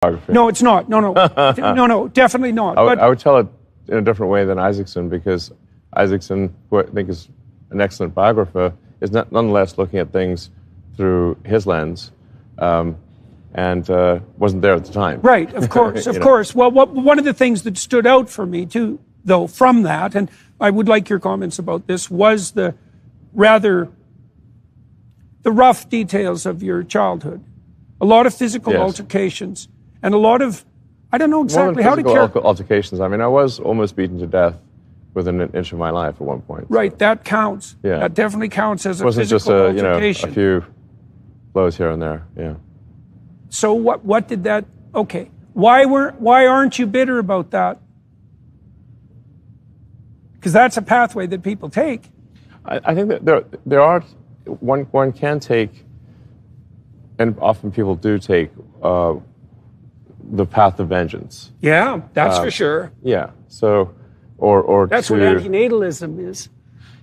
biography. No, it's not. No, no, definitely not. I would tell it in a different way than Isaacson, because Isaacson, who I think is an excellent biographer, is nonetheless looking at things through his lens, and wasn't there at the time. Right, of course, of course. Well, one of the things that stood out for me, too, though, from that, and I would like your comments about this, was the rough details of your childhood. A lot of physical altercations, and a lot of, I don't know exactly how to characterize. Altercations. I mean, I was almost beaten to death within an inch of my life at one point. Right, that counts. Yeah. That definitely counts as a physical altercation. It wasn't just a few blows here and there, yeah. So what did that, okay. Why aren't you bitter about that? Because that's a pathway that people take. I think that there are, one can take, and often people do take, the path of vengeance. Yeah, that's for sure. Yeah, so, or that's what antinatalism is.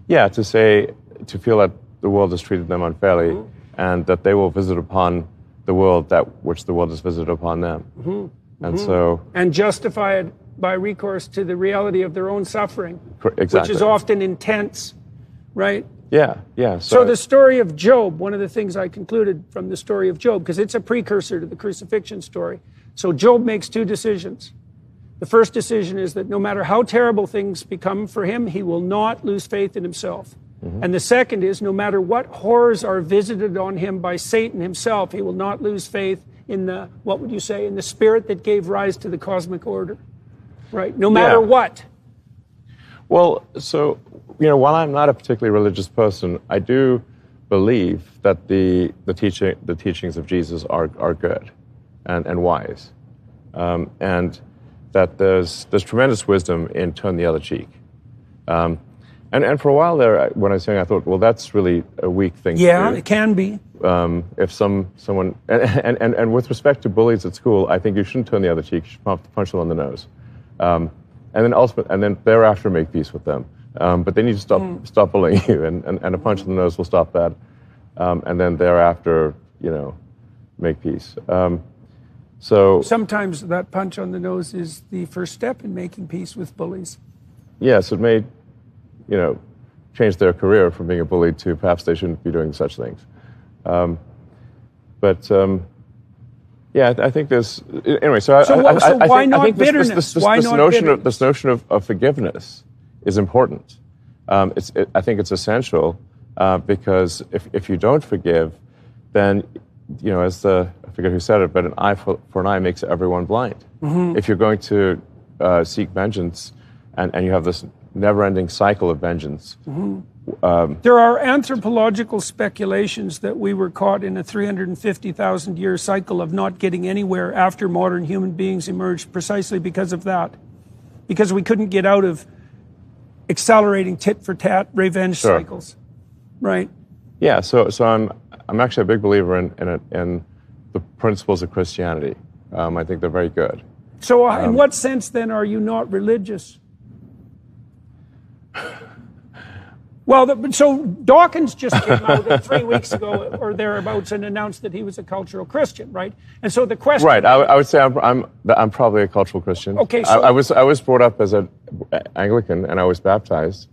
Yeah, to feel that the world has treated them unfairly, and that they will visit upon the world which the world has visited upon them. And so... And justify it by recourse to the reality of their own suffering. Exactly. Which is often intense, right? Yeah, yeah. So the story of Job, one of the things I concluded from the story of Job, because it's a precursor to the crucifixion story. So Job makes two decisions. The first decision is that no matter how terrible things become for him, he will not lose faith in himself. And the second is, no matter what horrors are visited on him by Satan himself, he will not lose faith in the, what would you say, in the spirit that gave rise to the cosmic order. Right? No matter what. Well, so, while I'm not a particularly religious person, I do believe that the teachings of Jesus are good and wise. And that there's tremendous wisdom in turn the other cheek. And for a while there, when I was saying, I thought, well, that's really a weak thing to do. Yeah, it can be. If someone, and with respect to bullies at school, I think you shouldn't turn the other cheek. You should punch them on the nose. And then thereafter make peace with them. But they need to stop bullying you, and a punch in the nose will stop that. And then thereafter, make peace. So sometimes that punch on the nose is the first step in making peace with bullies. Yes, it may, change their career from being a bully to perhaps they shouldn't be doing such things. Yeah, I think there's, anyway, so why not bitterness? This notion of forgiveness is important. I think it's essential because if you don't forgive, then, as I forget who said it, but an eye for an eye makes everyone blind. If you're going to seek vengeance and you have this never-ending cycle of vengeance. There are anthropological speculations that we were caught in a 350,000-year cycle of not getting anywhere after modern human beings emerged precisely because of that. Because we couldn't get out of accelerating tit-for-tat revenge cycles. Right? Yeah, so I'm actually a big believer in the principles of Christianity. I think they're very good. So in what sense, then, are you not religious? Well, so Dawkins just came out 3 weeks ago or thereabouts and announced that he was a cultural Christian, right? And so the question... Right, I would say I'm probably a cultural Christian. Okay, so... I was brought up as an Anglican, and I was baptized.